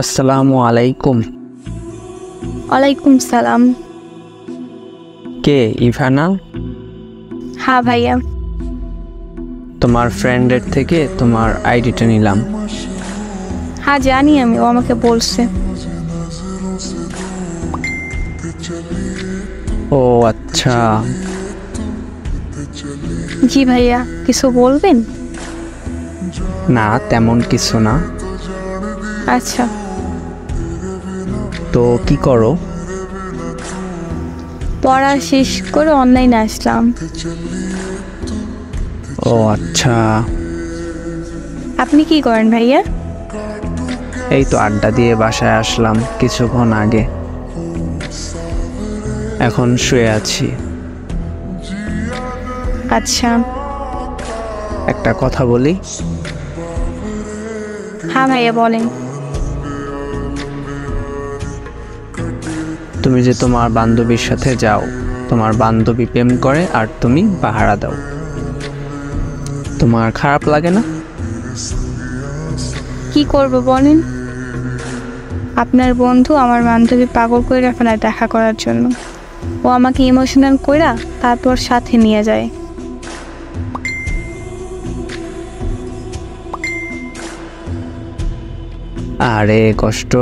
আসসালামু আলাইকুম। ওয়ালাইকুম সালাম। কে ইভানা? হ্যাঁ ভাইয়া। তোমার ফ্রেন্ডের থেকে তোমার আইডিটা নিলাম। হ্যাঁ জানি আমি, ও আমাকে বলছে। ও আচ্ছা। জি ভাইয়া, কিছু বলবেন? না তেমন কিছু না। আচ্ছা। তো কি করো? পড়া শেষ করে অনলাইনে আসলাম। ও আচ্ছা। আপনি কি করেন ভাইয়া? এই তো আড্ডা দিয়ে বাসায় আসলাম কিছুক্ষণ আগে, এখন শুয়ে আছি। আচ্ছা। একটা কথা বলি? হ্যাঁ ভাইয়া বলেন। তুমি যে তোমার বান্ধবীর সাথে যাও, তোমার বান্ধবী প্রেম করে আর তুমি পাহারা দাও, তোমার খারাপ লাগে না? কি করব বলেন? আপনার বন্ধু আমার বান্ধবী পাগল করে ফেলায় দেখা করার জন্য। ও আমাকে ইমোশনাল কইরা তারপর সাথে নিয়ে যায়। আরে কষ্ট।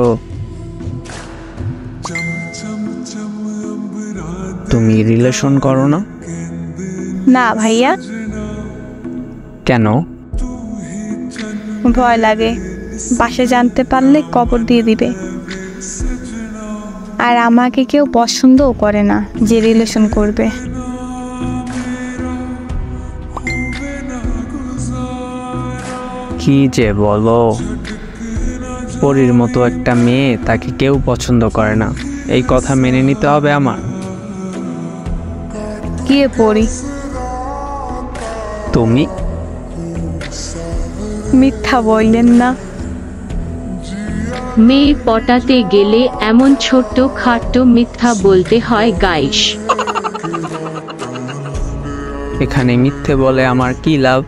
তুমি রিলেশন করো না? না ভাইয়া। কেন? ভয় লাগে, বাসে জানতে পারলে কবর দিয়ে দিবে। আর আমাকে কেউ পছন্দও করে না যে রিলেশন করবে। কি যে বলো, পরীর মতো একটা মেয়ে, তাকে কেউ পছন্দ করে না, এই কথা মেনে নিতে হবে আমার? কে পড়ি? তুমি? মিথ্যা বললেন না। মেয়ে পটাতে গেলে এমন ছোট্ট খাট্ট মিথ্যা বলতে হয় গাইস। এখানে মিথ্যে বলে আমার কি লাভ?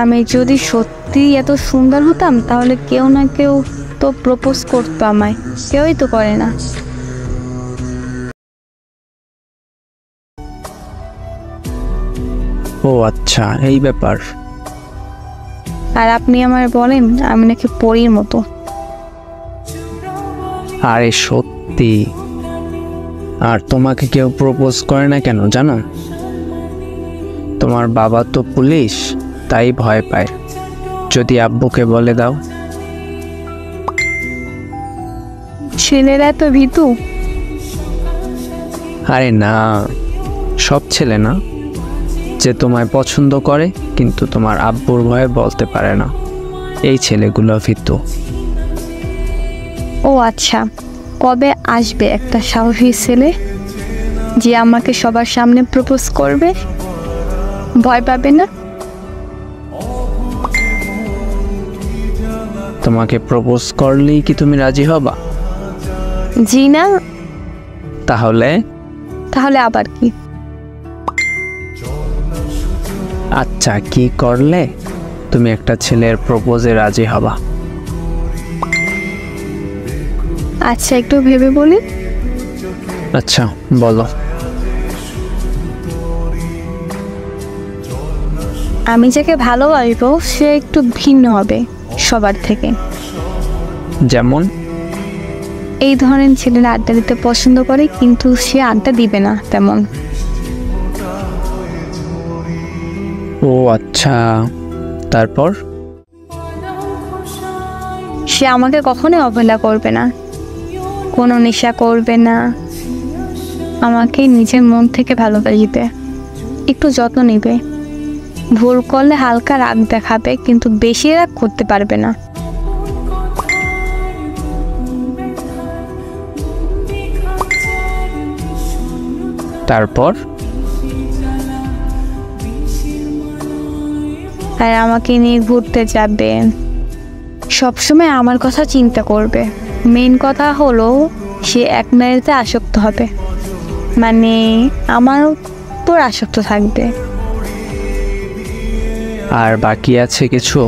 আমি যদি সত্যি এত সুন্দর হতাম তাহলে কেউ না কেউ তো প্রপোজ করতো আমায়, কেউই তো করে না। ও আচ্ছা, এই ব্যাপার। আর আপনি আমায় বলেন আমি নাকি পরীর মতো। আরে সত্যি। আর তোমাকে কেউ প্রপোজ করে না কেন জানো? তোমার বাবা তো পুলিশ, তাই ভয় পায়। যদি আব্বুকে বলে দাও। ছেলেরা তো ভীতু। আরে না, সব ছেলে না, যে তোমায় পছন্দ করে কিন্তু তোমার আব্বুর ভয়ে বলতে পারে না, এই ছেলেগুলো ভীতু। ও আচ্ছা, কবে আসবে একটা সাহসী ছেলে যে আমাকে সবার সামনে প্রপোজ করবে? ভয় পাবে না? তোমাকে প্রপোজ করলেই কি তুমি রাজি হবা? জি না। তাহলে? তাহলে আবার কি? আচ্ছা, কি করলে তুমি একটা ছেলের প্রপোজে রাজি হবা? আচ্ছা একটু ভেবে বলি। আচ্ছা বলো। আমি যাকে ভালোবাসবো সে একটু ভিন্ন হবে সবার থেকে। যেমন? এই ধরনের ছেলেরা আড্ডা দিতে পছন্দ করে কিন্তু সে আড্ডা দিবে না তেমন। ও আচ্ছা, তারপর? সে আমাকে কখনোই অবহেলা করবে না, কোনো নেশা করবে না, আমাকে নিজের মন থেকে ভালোবাসবে, একটু যত্ন নেবে, ভুল করলে হালকা রাগ দেখাবে কিন্তু বেশি রাগ করতে পারবে না। তারপর? আর আমাকে নিয়ে ঘুরতে যাবে, সবসময় আমার কথা চিন্তা করবে। মেন কথা হলো সে এক নারীতে আসক্ত হবে, মানে আমার উপর আসক্ত থাকবে। আর বাকি আছে কিছু?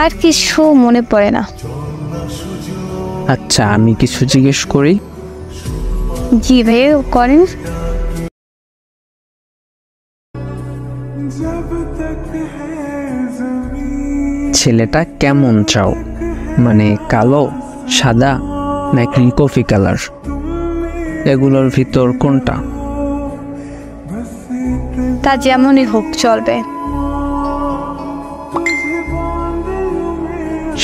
আর কিছু মনে পড়ে না। আচ্ছা, আমি কিছু জিজ্ঞেস করি। জি ভাইয়া, করেন। ছেলেটা কেমন চাও? মানে কালো, সাদা, নাকি কফি কালার? এগুলোর ভিতর কোনটা? তা যেমনই হোক চলবে।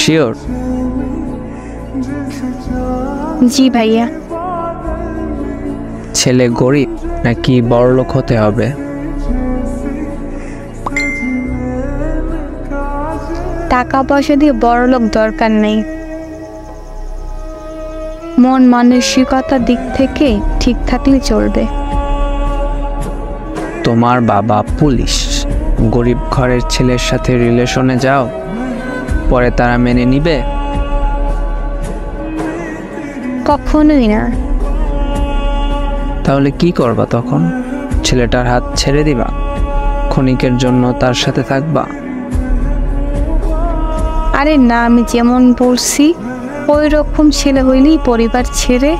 শিওর? জি ভাইয়া। ছেলে গরিব নাকি বড়লোক হতে হবে? টাকা পয়সা দিয়ে বড়লোক দরকার নেই, মন মানসিকতার দিক থেকে ঠিক থাকলে চলবে। তোমার বাবা পুলিশ, গরিব ঘরের ছেলের সাথে রিলেশনে যাও, পরে তারা মেনে নিবে? কখনোই না। তাহলে কি করবা তখন? ছেলেটার হাত ছেড়ে দিবা? ক্ষণিকের জন্য তার সাথে থাকবা? আরে না, আমি যেমন বলছি ওই রকম ছেলে হইলেই পরিবার ছেড়ে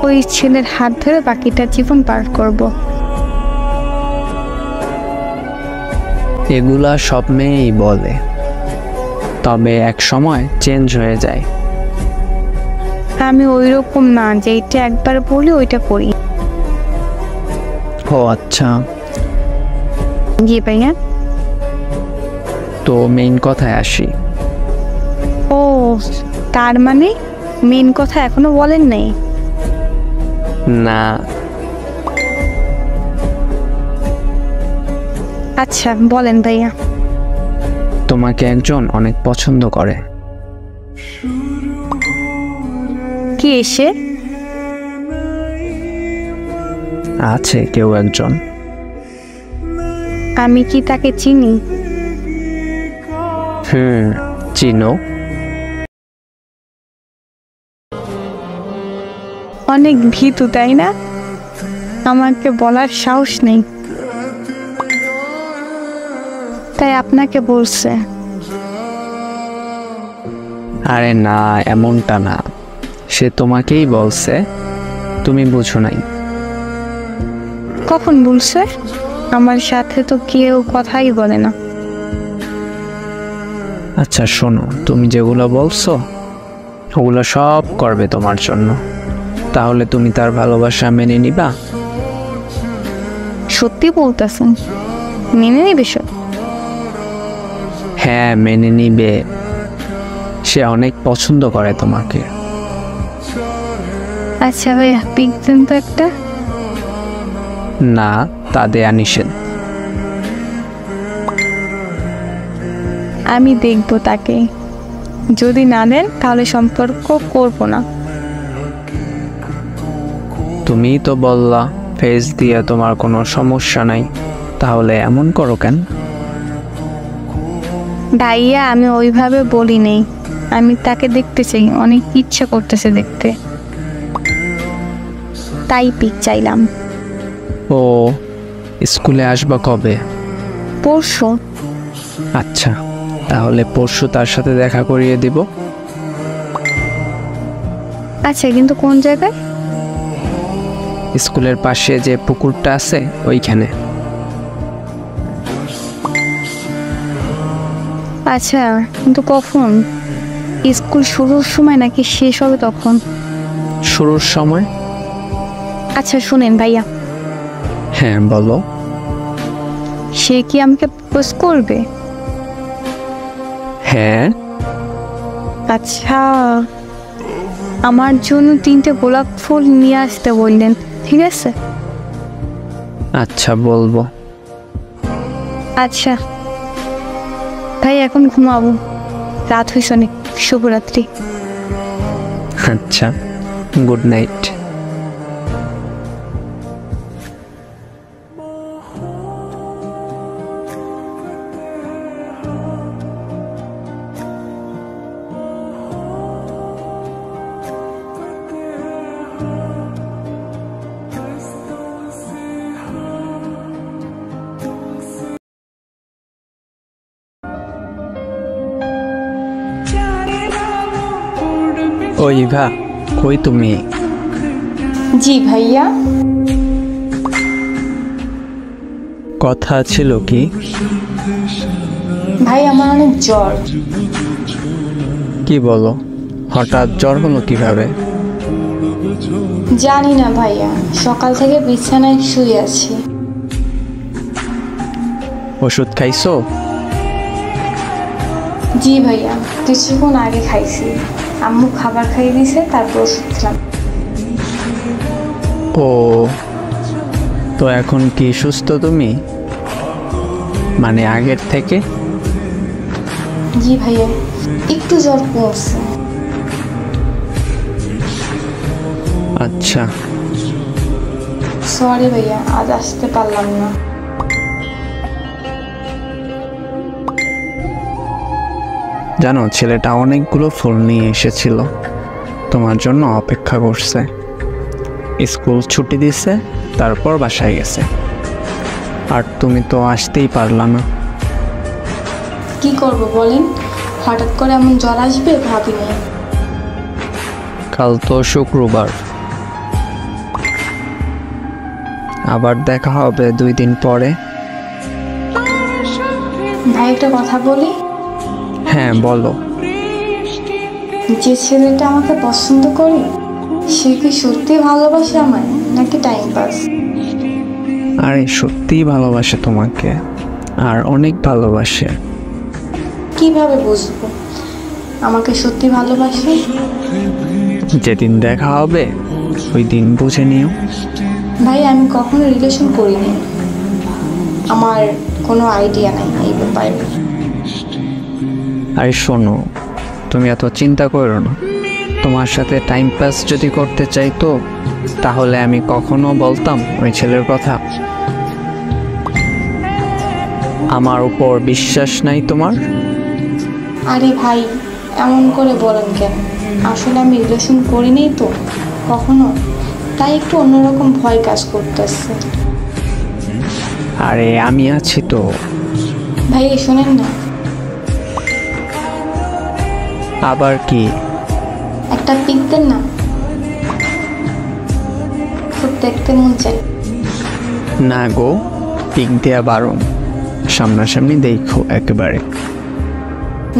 ওই ছেলের হাত ধরে বাকিটা জীবন পার করব। এগুলা সব মেয়েই বলে, তবে এক সময় চেঞ্জ হয়ে যায়। আমি ওই রকম না যে এটা একবার বলি ওইটা করি। ও আচ্ছা, জি ভাইয়া। তো মেইন কথায় আসি। ও, তার মানে মেন কথা এখনো বলেন নাই? না। আচ্ছা বলেন ভাইয়া। তোমাকে একজন অনেক পছন্দ করে। কি এসে? আছে কেউ একজন। আমি কি তাকে চিনি? চিনো? অনেক ভীতু তাই না? আমাকে বলার সাহস নেই, তাই আপনাকে বলছে। আরে না, এমনটা না, সে তোমাকেই বলছে, তুমি বুঝো নাই। কখন বলছে? আমার সাথে তো কেউ কথাই বলে না। আচ্ছা শোনো, তুমি যেগুলো বলছো ওগুলো সব করবে তোমার জন্য, তাহলে তুমি তার ভালোবাসা মেনে নিবা? সত্যি বলতেছেন? মেনে নেবে সব? হ্যাঁ, মেনে নিবে। সে অনেক পছন্দ করে তোমাকে। আচ্ছা ভাইয়া, পিক দেন তো একটা। না, তা দেয়া নিষেধ। আমি দেখবো তাকে, যদি না দেন তাহলে সম্পর্ক করব না। তুমি তো বললা ফেস দিয়ে তোমার কোনো সমস্যা নাই, তাহলে এমন করো কেন? ভাইয়া আমি ওইভাবে বলি নেই, আমি তাকে দেখতে চাই, অনেক ইচ্ছা করতেছে দেখতে, তাই পিক চাইলাম। ও, স্কুলে আসবা কবে? পরশু। আচ্ছা, তাহলে পরশু তার সাথে দেখা করিয়ে দিব। আচ্ছা, কিন্তু কোন জায়গায়? স্কুলের পাশে যে পুকুরটা আছে ওইখানে। আচ্ছা, কিন্তু কখন? স্কুল শুরুর সময় নাকি শেষ হবে তখন? শুরুর সময়। আচ্ছা শুনেন ভাইয়া, হ্যাঁ বলো। সে কি আমাকে প্রপোজ করবে? হ্যাঁ। আচ্ছা, আমার জন্য 3টে গোলাপ ফুল নিয়ে আসতে বললেন, ঠিক আছে? আচ্ছা বলবো। আচ্ছা ভাই, এখন ঘুমাবো, রাত হয়েছে অনেক। শুভরাত্রি। আচ্ছা, গুড নাইট। ওই ইভা, কই তুমি? জি ভাইয়া। কথা ছিল কি? ভাই আমার অনেক জ্বর। কি বলো, হঠাৎ জ্বর হলো কিভাবে? জানি না ভাইয়া, সকাল থেকে বিছানায় শুয়ে আছি। ওষুধ খাইছো? জি ভাইয়া, কিছুক্ষণ আগে খাইছি। আম্মু খাবার খাইয়ে দিয়েছে, তারপর ওষুধ খেলাম। ও, তো এখন কি সুস্থ তুমি? মানে আগের থেকে? জি ভাইয়া, একটু জ্বর কমছে। আচ্ছা। সরি ভাইয়া, আজ আসতে পারলাম না। জানো, ছেলেটা অনেকগুলো ফুল নিয়ে এসেছিল, তোমার জন্য অপেক্ষা করছে। স্কুল ছুটি দিছে, তারপর বাসায় গেছে, আর তুমি তো আসতেই পারলা না। কি করব বলেন, হঠাৎ করে এমন জ্বর আসবে ভাবিনি। কাল তো শুক্রবার, আবার দেখা হবে 2 দিন পরে। ভাই একটা কথা বলি। হ্যাঁ বলো। যে ছেলেটা আমাকে পছন্দ করে, সে কি সত্যি ভালোবাসে আমায় নাকি টাইম পাস? আরে সত্যিই ভালোবাসে তোমাকে, আর অনেক ভালোবাসে। কিভাবে বুঝবো আমাকে সত্যি ভালোবাসে? যেদিন দেখা হবে ওই দিন বুঝে নিও। ভাই আমি কখনো রিলেশন করিনি, আমার কোনো আইডিয়া নাই এই ব্যাপারে। আরে শোনো, তুমি এত চিন্তা করো না। তোমার সাথে টাইম পাস যদি করতে চাইতো, তাহলে আমি কখনো বলতাম ওই ছেলের কথা? আমার উপর বিশ্বাস নাই তোমার? আরে ভাই, এমন করে বলেন কেন? আসলে আমি রিলেশন করিনি তো কখনো, তাই একটু অন্যরকম ভয় কাজ করতেছে। আরে আমি আছি তো। ভাই শোনেন না, আবার কি? একটা পিক দেন না, খুব দেখতে মন চাই। না গো, পিক দেয়া বারণ। সামনাসামনি দেখো একেবারে।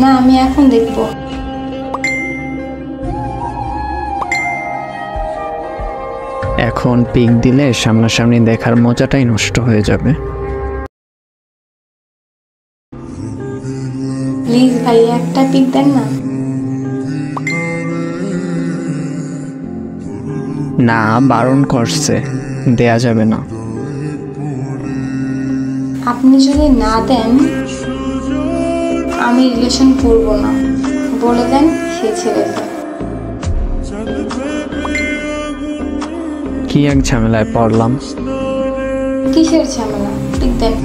না আমি এখন দেখবো। এখন পিক দিলে সামনাসামনি দেখার মজাটাই নষ্ট হয়ে যাবে। প্লিজ ভাই একটা পিক দেন না। না, বারণ করছে, দেয়া যাবে না। আপনি যদি না দেন, আমি রিলেশন করবো না বলে দেন সেই ছেলেকে। কি এক ঝামেলায় পড়লাম। কিসের ঝামেলা? পিক দেন।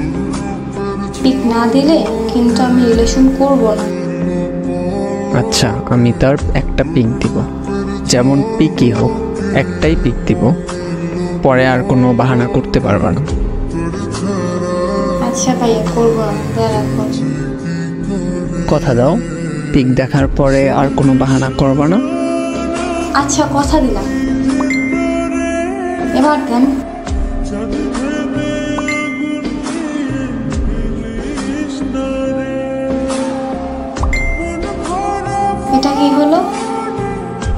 পিক না দিলে কিন্তু আমি রিলেশন করবো না। আচ্ছা, আমি তার একটা পিক দিব, যেমন পিকই হোক, একটাই পিক দিব। পরে আর কোনো বাহানা করতে পারবা না। আচ্ছা ভাইয়া, করবো না, দেয়া রাখো। কথা দাও, পিক দেখার পরে আর কোনো বাহানা করবা না? আচ্ছা কথা দিলাম, এবার দেন। এটা কি হলো?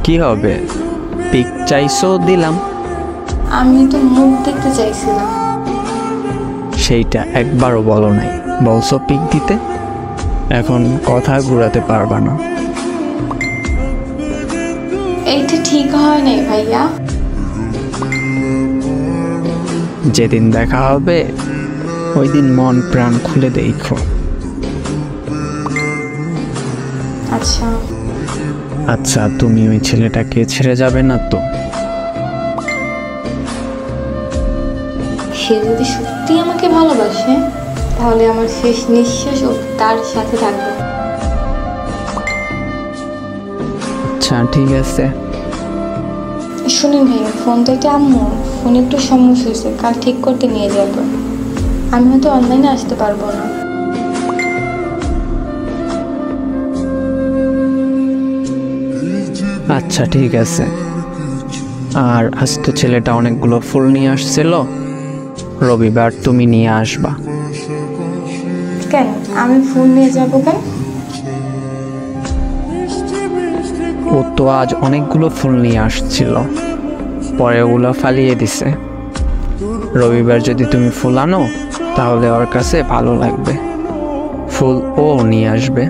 কি হবে, পিক চাইছো দিলাম। আমি তো মুখ দেখতে চাইছিলাম। সেইটা একবারও বলো নাই, বলছো পিক দিতে। এখন কথা ঘুরাতে পারবা না। এইটা ঠিক হয় নাই ভাইয়া। যেদিন দেখা হবে ওই দিন মন প্রাণ খুলে দেখো। আচ্ছা। আচ্ছা, তুমি ওই ছেলেটাকে ছেড়ে যাবে না তো? সে যদি সত্যি আমাকে ভালোবাসে, তাহলে আমার শেষ নিঃশ্বাসও তার সাথে থাকবে। আচ্ছা ঠিক আছে। শুনুন ভাই, ফোনটা এটা আম্মু, ফোনে একটু সমস্যা হয়েছে, কাল ঠিক করতে নিয়ে যাবো। আমি হয়তো অনলাইনে আসতে পারবো না। আচ্ছা ঠিক আছে। আর আজ তো ছেলেটা অনেকগুলো ফুল নিয়ে আসছিল, রবিবার তুমি নিয়ে আসবা। কেন আমি ফুল নিয়ে যাবো কেন? ও তো আজ অনেকগুলো ফুল নিয়ে আসছিল, পরে ওগুলো ফালিয়ে দিছে। রবিবার যদি তুমি ফুল আনো তাহলে ওর কাছে ভালো লাগবে, ফুল ও নিয়ে আসবে,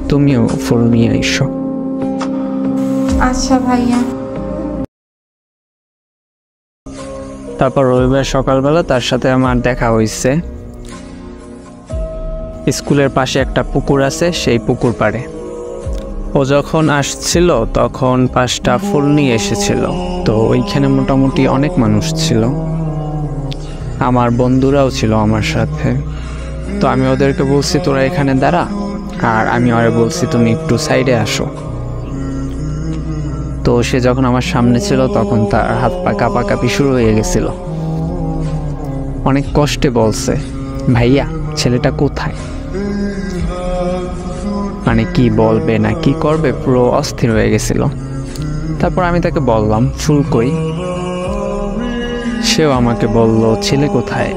তুমিও ফুল নিয়ে এসো। আচ্ছা ভাইয়া। তারপর রবিবার সকালবেলা তার সাথে আমার দেখা হয়েছে। স্কুলের পাশে একটা পুকুর আছে, সেই পুকুর পাড়ে ও যখন আসছিল তখন 5টা ফুল নিয়ে এসেছিল। তো ওইখানে মোটামুটি অনেক মানুষ ছিল, আমার বন্ধুরাও ছিল আমার সাথে। তো আমি ওদেরকে বলছি তোরা এখানে দাঁড়া, আর আমি ওরে বলছি তুমি একটু সাইডে আসো। তো সে যখন আমার সামনে ছিল তখন তার হাত পা কাঁপাকাঁপি শুরু হয়ে গেছিল। অনেক কষ্টে বলছে, ভাইয়া ছেলেটা কোথায়, মানে কি বলবে না কি করবে, পুরো অস্থির হয়ে গেছিল। তারপর আমি তাকে বললাম ফুল কই, সেও আমাকে বলল ছেলে কোথায়।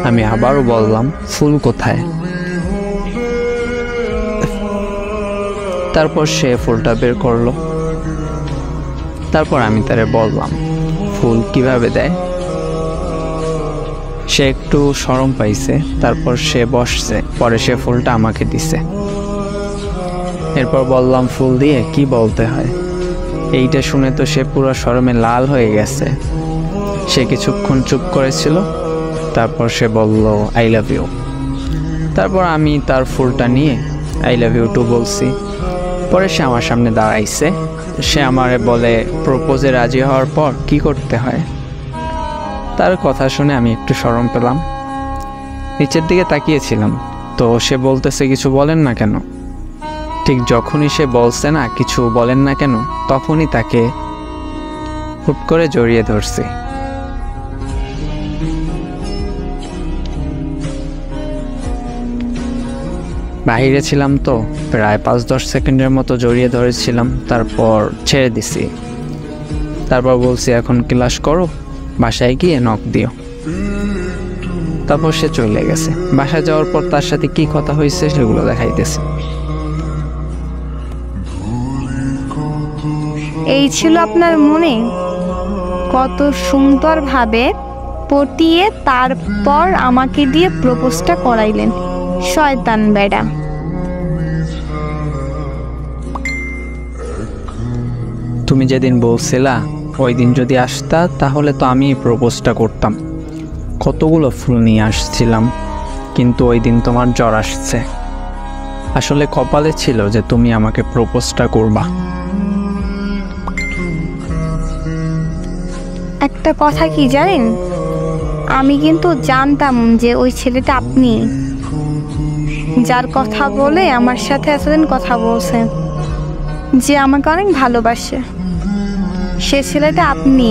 আমি আবারও বললাম ফুল কোথায়। তারপর সে ফুলটা বের করলো। তারপর আমি তারে বললাম ফুল কিভাবে দেয়। সে একটু শরম পাইছে, তারপর সে বসছে, পরে সে ফুলটা আমাকে দিছে। এরপর বললাম ফুল দিয়ে কি বলতে হয়। এইটা শুনে তো সে পুরো শরমে লাল হয়ে গেছে। সে কিছুক্ষণ চুপ করেছিল, তারপর সে বলল আই লাভ ইউ। তারপর আমি তার ফুলটা নিয়ে আই লাভ ইউ টু বলছি। পরে সে আমার সামনে দাঁড়াইছে, সে আমারে বলে প্রপোজে রাজি হওয়ার পর কি করতে হয়। তার কথা শুনে আমি একটু শরম পেলাম, নিচের দিকে তাকিয়েছিলাম। তো সে বলতেছে কিছু বলেন না কেন। ঠিক যখনই সে বলছে না কিছু বলেন না কেন, তখনই তাকে হুট করে জড়িয়ে ধরছি। বাহিরে ছিলাম তো প্রায় 5-10 সেকেন্ডের মতো জড়িয়ে ধরেছিলাম, তারপর ছেড়ে দিছি। তারপর বলছি এখন ক্লাস করো, বাসায় গিয়ে নক দিও। তারপর সে চলে গেছে। বাসায় যাওয়ার পর তার সাথে কি কথা হয়েছে সেগুলো দেখাইতেছে। এই ছিল আপনার মনে? কত সুন্দরভাবে পটিয়ে তারপর আমাকে দিয়ে প্রপোজটা করাইলেন, শয়তান বেডা। তুমি যেদিন বলছিলা ওই দিন যদি আসতা তাহলে তো আমি প্রপোজটা করতাম। কতগুলো ফুল নিয়ে আসছিলাম, কিন্তু ওই দিন তোমার জ্বর আসছে। আসলে কপালে ছিল যে তুমি আমাকে প্রপোজটা করবা। একটা কথা কি জানেন, আমি কিন্তু জানতাম যে ওই ছেলেটা আপনি, যার কথা বলে আমার সাথে এতদিন কথা বলছেন, যে আমাকে অনেক ভালোবাসে, সে ছেলেটা আপনি।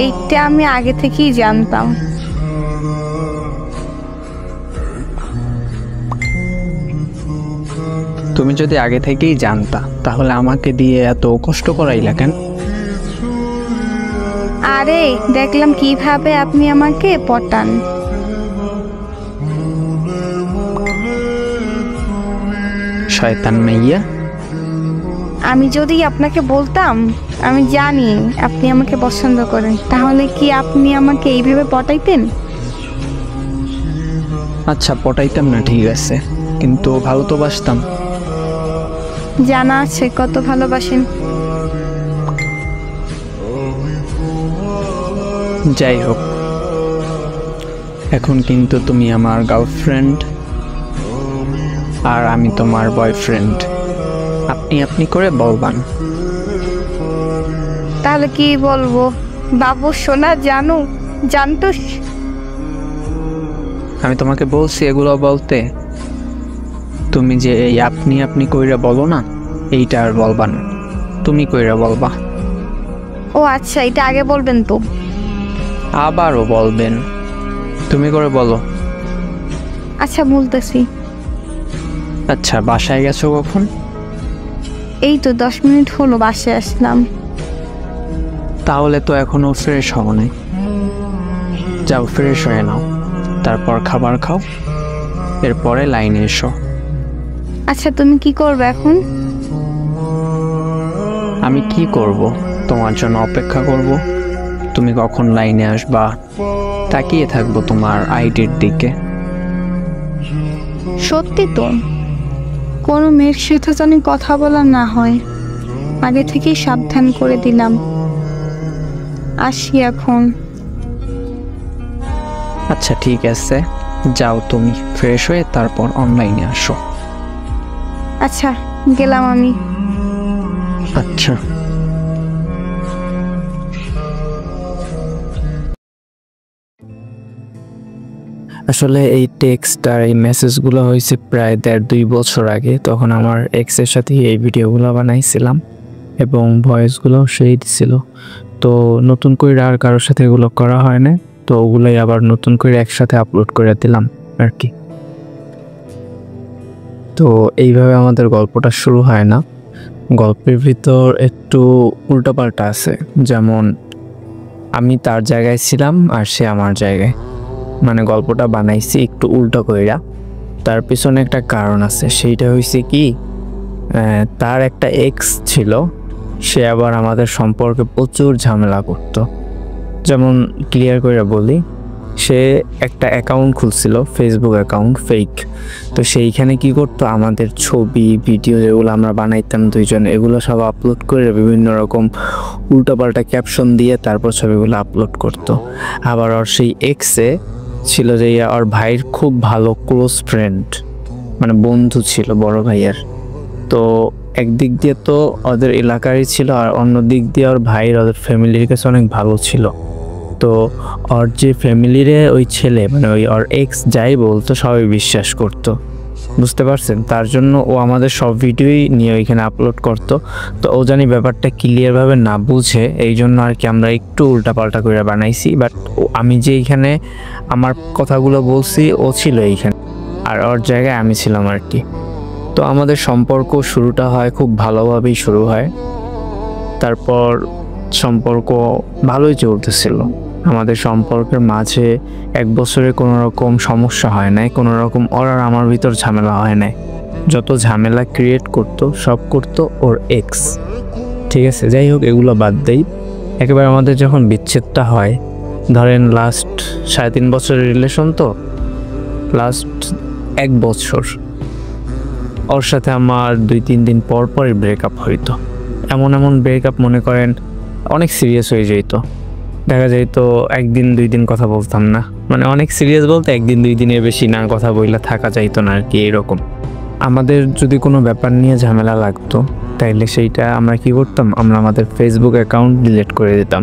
এইটা আমি আগে থেকেই জানতাম। তুমি যদি আগে থেকেই জানতা তাহলে আমাকে দিয়ে এত কষ্ট করাইলা কেন? আরে দেখলাম কিভাবে আপনি আমাকে পটান। শয়তান মাইয়া। আমি যদি আপনাকে বলতাম আমি জানি আপনি আমাকে পছন্দ করেন, তাহলে কি আপনি আমাকে এইভাবে পটাইতেন? আচ্ছা পটাইতাম না ঠিক আছে, কিন্তু ভালো তো বাসতাম। জানা আছে কত ভালোবাসেন। যাই হোক, এখন কিন্তু তুমি আমার গার্লফ্রেন্ড আর আমি তোমার বয়ফ্রেন্ড। আপনি আপনি করে বলবান। তাহলে কি বলবো? বাবু সোনা জানু জানতো। আমি তোমাকে বলছি এগুলো বলতে, তুমি যে এই আপনি আপনি কইরা বলো না, এইটা আর বলবা না, তুমি কইরা বলবা। ও আচ্ছা, এটা আগে বলবেন তো। আবারও বলবেন, তুমি করে বলো। আচ্ছা বলতেছি। আচ্ছা বাসায় গেছো কখন? এই তো 10 মিনিট হলো বাসায় আসলাম। তাহলে তো এখনো ফ্রেশ হও নাই। যাও ফ্রেশ হয়ে নাও, তারপর খাবার খাও, এরপরে লাইনে এসো। আচ্ছা তুমি কি করবে এখন? আমি কি করব? তোমার জন্য অপেক্ষা করব। তুমি কখন লাইনে আসবা তাকিয়ে থাকবো তোমার আইডির দিকে। সত্যি তো, কোনো মেয়ের সাথে যেন কথা বলা না হয়, আগে থেকেই সাবধান করে দিলাম। আসি এখন। আচ্ছা ঠিক আছে, যাও তুমি ফ্রেশ হয়ে তারপর অনলাইনে আসো। আচ্ছা গেলাম আমি। আচ্ছা। আসলে এই টেক্সট আর এই মেসেজগুলো হয়েছে প্রায় 1.5-2 বছর আগে। তখন আমার এক্সের সাথে এই ভিডিওগুলো বানাইছিলাম এবং ভয়েসগুলো সেই দিছিল। তো নতুন করে আর কারোর সাথে এগুলো করা হয় না, তো ওগুলোই আবার নতুন করে একসাথে আপলোড করে দিলাম আর কি। তো এইভাবে আমাদের গল্পটা শুরু হয় না। গল্পের ভিতর একটু উল্টাপাল্টা আছে, যেমন আমি তার জায়গায় ছিলাম আর সে আমার জায়গায়, মানে গল্পটা বানাইছি একটু উল্টো কইরা। তার পিছনে একটা কারণ আছে, সেইটা হয়েছে কি, তার একটা এক্স ছিল, সে আবার আমাদের সম্পর্কে প্রচুর ঝামেলা করতো। যেমন ক্লিয়ার করে বলি, সে একটা অ্যাকাউন্ট খুলছিল, ফেসবুক অ্যাকাউন্ট ফেক। তো সেইখানে কি করতো, আমাদের ছবি ভিডিও যেগুলো আমরা বানাইতাম দুইজন, এগুলো সব আপলোড করে বিভিন্ন রকম উল্টাপাল্টা ক্যাপশন দিয়ে তারপর ছবিগুলো আপলোড করতো। আবার ওর সেই এক্সে ছিল যে ওর ভাইয়ের খুব ভালো ক্লোজ ফ্রেন্ড, মানে বন্ধু ছিল বড় ভাইয়ের। তো একদিক দিয়ে তো ওদের এলাকারই ছিল, আর অন্য দিক দিয়ে ওর ভাইয়ের ওদের ফ্যামিলির কাছে অনেক ভালো ছিল। তো ওর যে ফ্যামিলিরে ওই ছেলে, মানে ওই ওর এক্স যাই বলতো সবাই বিশ্বাস করতো, বুঝতে পারছেন? তার জন্য ও আমাদের সব ভিডিওই নিয়ে ওইখানে আপলোড করতো। তো ও জানি ব্যাপারটা ক্লিয়ারভাবে না বুঝে, এই জন্য আর কি আমরা একটু উল্টাপাল্টা করে বানাইছি। বাট আমি যে এইখানে আমার কথাগুলো বলছি, ও ছিল এইখানে আর ওর জায়গায় আমি ছিলাম আর কি। তো আমাদের সম্পর্ক শুরুটা হয় খুব ভালোভাবেই শুরু হয়। তারপর সম্পর্ক ভালোই চলতেছিল। আমাদের সম্পর্কের মাঝে 1 বছরে কোনো রকম সমস্যা হয় নাই, কোনো রকম ওর আর আমার ভিতর ঝামেলা হয় নাই। যত ঝামেলা ক্রিয়েট করতো সব করতো ওর এক্স, ঠিক আছে? যাই হোক, এগুলো বাদ দেই। একেবারে আমাদের যখন বিচ্ছেদটা হয়, ধরেন লাস্ট 3.5 বছরের রিলেশন, তো লাস্ট 1 বছর ওর সাথে আমার 2-3 দিন পর পরই ব্রেকআপ হইতো। এমন এমন ব্রেকআপ, মনে করেন অনেক সিরিয়াস হয়ে যেত। দেখা যাইতো 1-2 দিন কথা বলতাম না, মানে অনেক সিরিয়াস বলতে 1-2 দিনের বেশি না কথা বইলা থাকা যাইতো না আর কি। এরকম আমাদের যদি কোনো ব্যাপার নিয়ে ঝামেলা লাগতো, তাইলে সেইটা আমরা কি করতাম, আমরা আমাদের ফেসবুক অ্যাকাউন্ট ডিলিট করে দিতাম।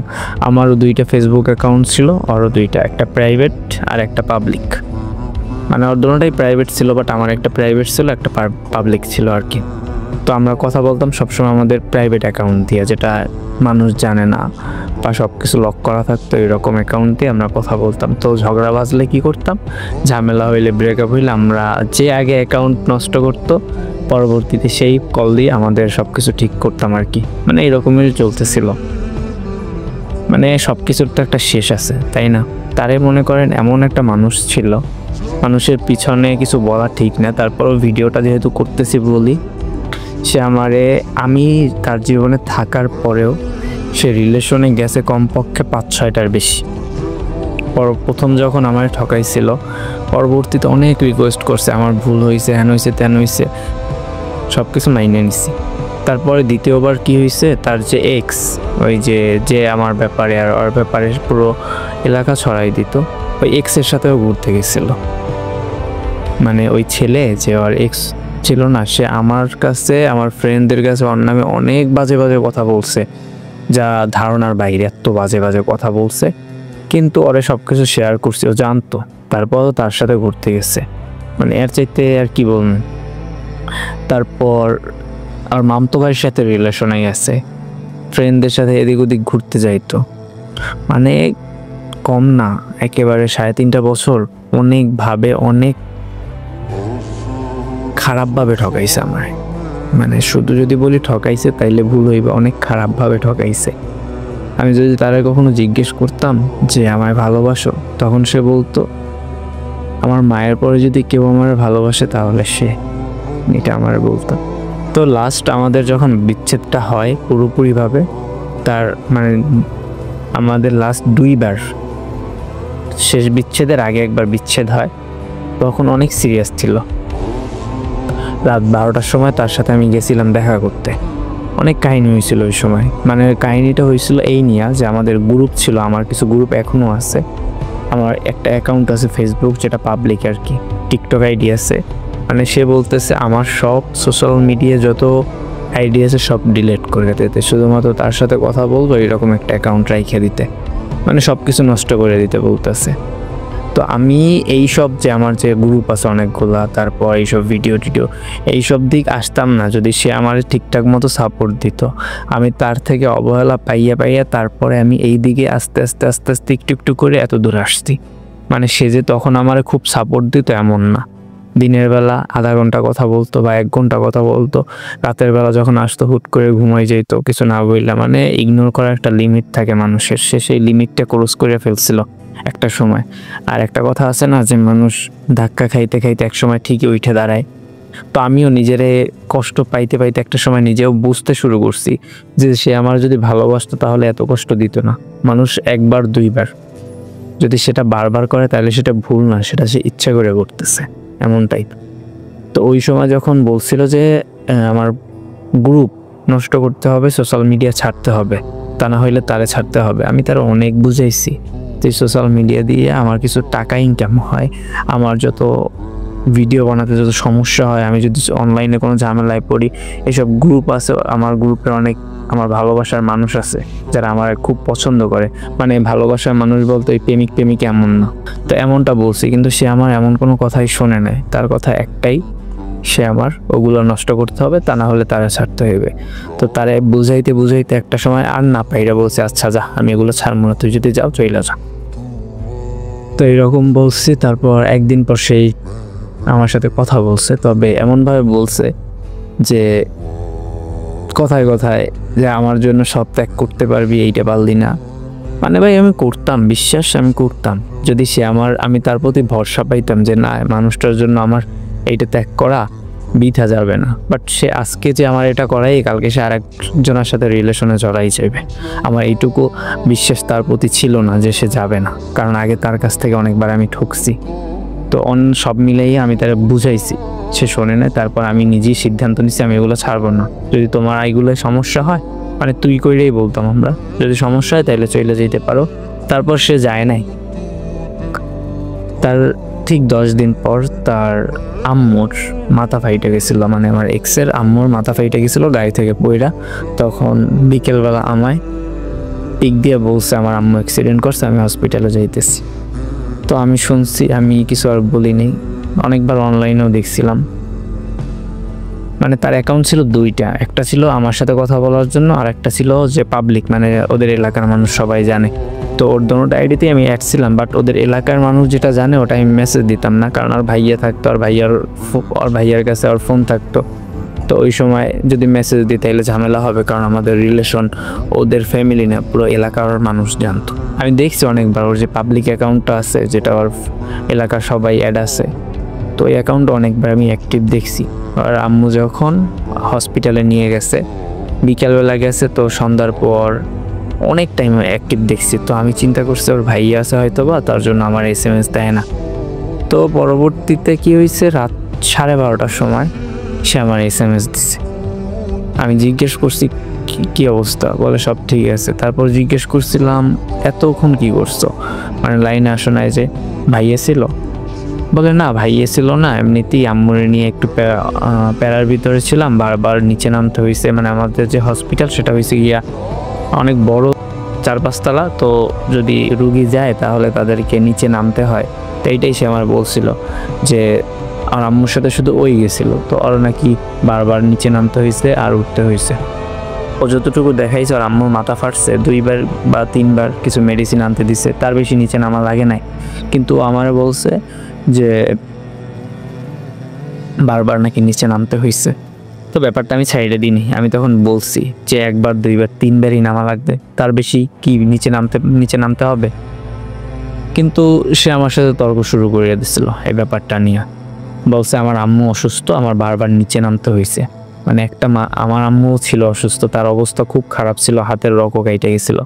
আমারও 2টা ফেসবুক অ্যাকাউন্ট ছিল, ওরও 2টা, একটা প্রাইভেট আর একটা পাবলিক। মানে ওর দুটোটাই প্রাইভেট ছিল, বাট আমার একটা প্রাইভেট ছিল, একটা পাবলিক ছিল আর কি। তো আমরা কথা বলতাম সবসময় আমাদের প্রাইভেট অ্যাকাউন্ট দিয়ে, যেটা মানুষ জানে না বা সব কিছু লক করা থাকতো, এরকম অ্যাকাউন্ট দিয়ে আমরা কথা বলতাম। তো ঝগড়া বাজলে কি করতাম, ঝামেলা হইলে, ব্রেকআপ হইলে, আমরা যে আগে অ্যাকাউন্ট নষ্ট করতো পরবর্তীতে সেই কল দিয়ে আমাদের সব কিছু ঠিক করতাম আর কি। মানে এরকমই চলতেছিল। মানে সব কিছুর তো একটা শেষ আছে, তাই না? তারে মনে করেন এমন একটা মানুষ ছিল, মানুষের পিছনে কিছু বলা ঠিক না, তারপরও ভিডিওটা যেহেতু করতেছি বলি, সে আমারে, আমি তার জীবনে থাকার পরেও সে রিলেশনে গেছে কমপক্ষে 5-6টার বেশি। প্রথম যখন আমার ঠকাইছিল, পরবর্তীতে অনেক রিকোয়েস্ট করছে, আমার ভুল হয়েছে, হ্যান হয়েছে, ত্যান হয়েছে, সব কিছু মাইনে নিছি। তারপরে দ্বিতীয়বার কি হয়েছে, তার যে এক্স, ওই যে আমার ব্যাপারে আর ওর ব্যাপারে পুরো এলাকা ছড়াই দিত, ওই এক্সের সাথেও ঘুরতে গেছিল। মানে ওই ছেলে যে ওর এক্স ছিল না, সে আমার কাছে, আমার ফ্রেন্ডদের কাছে ওর নামে অনেক বাজে বাজে কথা বলছে, যা ধারণার বাইরে, এত বাজে বাজে কথা বলছে। কিন্তু ওরে সব কিছু শেয়ার করছি, ও জানতো, তারপরও তার সাথে ঘুরতে গেছে। মানে এর চাইতে আর কি বলবেন। তারপর আর মামতো ভাইয়ের সাথে রিলেশনে গেছে, ফ্রেন্ডদের সাথে এদিক ওদিক ঘুরতে যাইতো। মানে কম না, একেবারে 3.5 বছর অনেকভাবে, অনেক খারাপভাবে ঠকাইছে আমার। মানে শুধু যদি বলি ঠকাইছে তাইলে ভুল হইবে, অনেক খারাপভাবে ঠকাইছে। আমি যদি তারা কখনো জিজ্ঞেস করতাম যে আমায় ভালোবাসো, তখন সে বলতো আমার মায়ের পরে যদি কেউ আমার ভালোবাসে তাহলে সে, এটা আমার বলতো। তো লাস্ট আমাদের যখন বিচ্ছেদটা হয় পুরোপুরিভাবে, তার মানে আমাদের লাস্ট 2 বার, শেষ বিচ্ছেদের আগে একবার বিচ্ছেদ হয়, তখন অনেক সিরিয়াস ছিল। রাত 12টার সময় তার সাথে আমি গেছিলাম দেখা করতে। অনেক কাহিনী হয়েছিল ওই সময়। মানে কাহিনীটা হয়েছিল এই নিয়ে যে আমাদের গ্রুপ ছিল, আমার কিছু গ্রুপ এখনও আছে, আমার একটা অ্যাকাউন্ট আছে ফেসবুক যেটা পাবলিক আর কি, টিকটক আইডি আছে। মানে সে বলতেছে আমার সব সোশ্যাল মিডিয়া যত আইডি আছে সব ডিলিট করে দিতে, শুধুমাত্র তার সাথে কথা বলবো এরকম একটা অ্যাকাউন্ট রাইখে দিতে, মানে সব কিছু নষ্ট করে দিতে বলতেছে। তো আমি এই সব যে আমার যে গ্রুপ আছে অনেকগুলা, তারপর এইসব ভিডিও টিডিও এইসব দিক আসতাম না যদি সে আমার ঠিকঠাক মতো সাপোর্ট দিত। আমি তার থেকে অবহেলা পাইয়া তারপরে আমি এই দিকে আস্তে আস্তে একটু করে এত দূর আসছি। মানে সে যে তখন আমার খুব সাপোর্ট দিত এমন না। দিনের বেলা আধা ঘন্টা কথা বলতো বা 1 ঘন্টা কথা বলতো, রাতের বেলা যখন আসতো হুট করে ঘুমাই যেত কিছু না বললে। মানে ইগনোর করার একটা লিমিট থাকে মানুষের, সে সেই লিমিটটা ক্রস করে ফেলছিল একটা সময়। আর একটা কথা আছে না যে মানুষ ধাক্কা খাইতে খাইতে এক সময় ঠিকই উঠে দাঁড়ায়। তো আমিও নিজেরে কষ্ট পাইতে একটা সময় নিজেও বুঝতে শুরু করছি যে সে আমার যদি ভালোবাসতো তাহলে এত কষ্ট দিত না। মানুষ 1 বার 2 বার যদি সেটা বারবার করে তাহলে সেটা ভুল না, সেটা সে ইচ্ছা করে করতেছে, এমনটাই। তো ওই সময় যখন বলছিল যে আমার গ্রুপ নষ্ট করতে হবে, সোশ্যাল মিডিয়া ছাড়তে হবে, তা না হইলে তারে ছাড়তে হবে, আমি তার অনেক বুঝাইছি যে সোশ্যাল মিডিয়া দিয়ে আমার কিছু টাকা ইনকাম হয়, আমার যত ভিডিও বানাতে যত সমস্যা হয়, আমি যদি অনলাইনে কোনো ঝামেলায় পড়ি, এসব গ্রুপ আছে, আমার গ্রুপের অনেক আমার ভালোবাসার মানুষ আছে যারা আমার খুব পছন্দ করে। মানে ভালোবাসার মানুষ বলতে ওই প্রেমিক এমন না। তো এমনটা বলছি, কিন্তু সে আমার এমন কোনো কথাই শোনে নাই। তার কথা একটাই, সে আমার ওগুলো নষ্ট করতে হবে, তা না হলে তারা ছাড়তে হবে। তো তারে বুঝাইতে একটা সময় আর না পাইরা বলছে আচ্ছা যা, আমি এগুলো ছাড়বো না, তুই যদি যাও চইলা যা। তো এইরকম বলছি। তারপর একদিন পর সেই আমার সাথে কথা বলছে, তবে এমনভাবে বলছে যে কথায় যে আমার জন্য সব ত্যাগ করতে পারবি, এইটা পারলি না। মানে ভাই আমি করতাম, বিশ্বাস আমি করতাম যদি সে আমি তার প্রতি ভরসা পাইতাম যে না মানুষটার জন্য আমার এইটা ত্যাগ করা বৃথা যাবে না। বাট সে আজকে যে আমার এটা করাই, কালকে সে আরেকজনের সাথে রিলেশনে জড়াই যাবে। আমার এইটুকু বিশ্বাস তার প্রতি ছিল না যে সে যাবে না, কারণ আগে তার কাছ থেকে অনেকবার আমি ঠকছি। তো সব মিলেই আমি তারা বুঝাইছি, সে শোনে না। তারপর আমি নিজেই সিদ্ধান্ত নিচ্ছি আমি এগুলো ছাড়বো না। যদি তোমার এইগুলোয় সমস্যা হয়, মানে তুই কইলেই বলতাম আমরা, যদি সমস্যা হয় তাহলে চলে যেতে পারো। তারপর সে যায় নাই। তার ঠিক 10 দিন পর তার আম্মুর মাথা ফাইটে গেছিলো, মানে আমার এক্সের আম্মুর মাথা ফাইটে গেছিলো গাড়ি থেকে পইরা। তখন বিকেলবেলা আমায় পিক দিয়ে বলছে আমার আম্মু অ্যাক্সিডেন্ট করছে, আমি হসপিটালে যাইতেছি। তো আমি শুনছি, আমি কিছু আর বলিনি। অনেকবার অনলাইনেও দেখছিলাম। মানে তার অ্যাকাউন্ট ছিল 2টা, একটা ছিল আমার সাথে কথা বলার জন্য, আর একটা ছিল যে পাবলিক, মানে ওদের এলাকার মানুষ সবাই জানে। তো ওর দোনোটা আইডিতেই আমি অ্যাড ছিলাম, বাট ওদের এলাকার মানুষ যেটা জানে ওটা আমি মেসেজ দিতাম না, কারণ আর ভাইয়া থাকতো, আর ভাইয়ার কাছে আর ফোন থাকতো। তো ওই সময় যদি মেসেজ দিই তাহলে ঝামেলা হবে, কারণ আমাদের রিলেশন ওদের ফ্যামিলি না, পুরো এলাকার মানুষ জানতো। আমি দেখছি অনেকবার ওর যে পাবলিক অ্যাকাউন্টটা আছে, যেটা ওর এলাকার সবাই অ্যাড আছে, তো ওই অ্যাকাউন্টটা অনেকবার আমি অ্যাক্টিভ দেখছি। আর আম্মু যখন হসপিটালে নিয়ে গেছে, বিকালবেলা গেছে, তো সন্ধ্যার পর অনেক টাইম অ্যাক্টিভ দেখছি। তো আমি চিন্তা করছি ওর ভাইয়া আছে হয়তো বা, তার জন্য আমার SMS দেয় না। তো পরবর্তীতে কি হয়েছে, রাত 12:30টার সময় সে আমার SMS দিছে। আমি জিজ্ঞেস করছি কি অবস্থা, বলে সব ঠিক আছে। তারপর জিজ্ঞেস করছিলাম এতক্ষণ কি করছো, মানে লাইনে আসো নাই যে ভাইয়া ছিল? বলে না ভাইয়া ছিল না, এমনিতেই আম্মুরে নিয়ে একটু প্যারার ভিতরে ছিলাম, বারবার নিচে নামতে হয়েছে। মানে আমাদের যে হসপিটাল সেটা হয়েছে গিয়া অনেক বড়, 4-5 তলা, তো যদি রুগী যায় তাহলে তাদেরকে নিচে নামতে হয়। তো এইটাই সে আমার বলছিল যে আমার আম্মুর সাথে শুধু ওই গেছিলো, তো ওর নাকি বারবার নিচে নামতে হয়েছে আর উঠতে হয়েছে। ও যতটুকু দেখাইছে ওর আম্মুর মাথা ফাটছে 2 বার বা 3 বার, কিছু মেডিসিন আনতে দিছে, তার বেশি নিচে নামা লাগে নাই। কিন্তু আমার বলছে যে বারবার নাকি নিচে নামতে হয়েছে। তো ব্যাপারটা আমি সাইডে দিইনি। আমি তখন বলছি যে একবার দুইবার তিনবারই নামা লাগবে, তার বেশি কি নিচে নামতে হবে। কিন্তু সে আমার সাথে তর্ক শুরু করে দিছিল এই ব্যাপারটা নিয়ে। বলছে আমার আম্মু অসুস্থ, আমার বারবার নিচে নামতে হয়েছে। মানে একটা আমার আম্মুও ছিল অসুস্থ, তার অবস্থা খুব খারাপ ছিল, হাতের রকও কেটে গেছিল।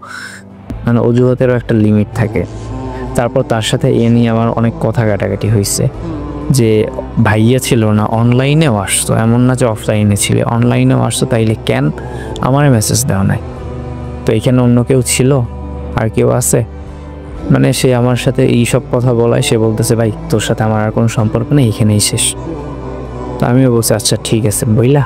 মানে অজুহাতেরও একটা লিমিট থাকে। তারপর তার সাথে এ নিয়ে আমার অনেক কথা কাটাকাটি হয়েছে যে ভাইয়া ছিল না, অনলাইনেও আসতো, এমন না যে অফলাইনে ছিল, অনলাইনেও আসতো, তাইলে কেন আমারে মেসেজ দেওয়া নাই? তো এখানে অন্য কেউ ছিল, আর কেউ আছে? মানে সে আমার সাথে এইসব কথা বলায় সে বলতেছে ভাই তোর সাথে আমার আর কোনো সম্পর্ক নেই, এখানেই শেষ। তো আমিও বলছি আচ্ছা ঠিক আছে বইলা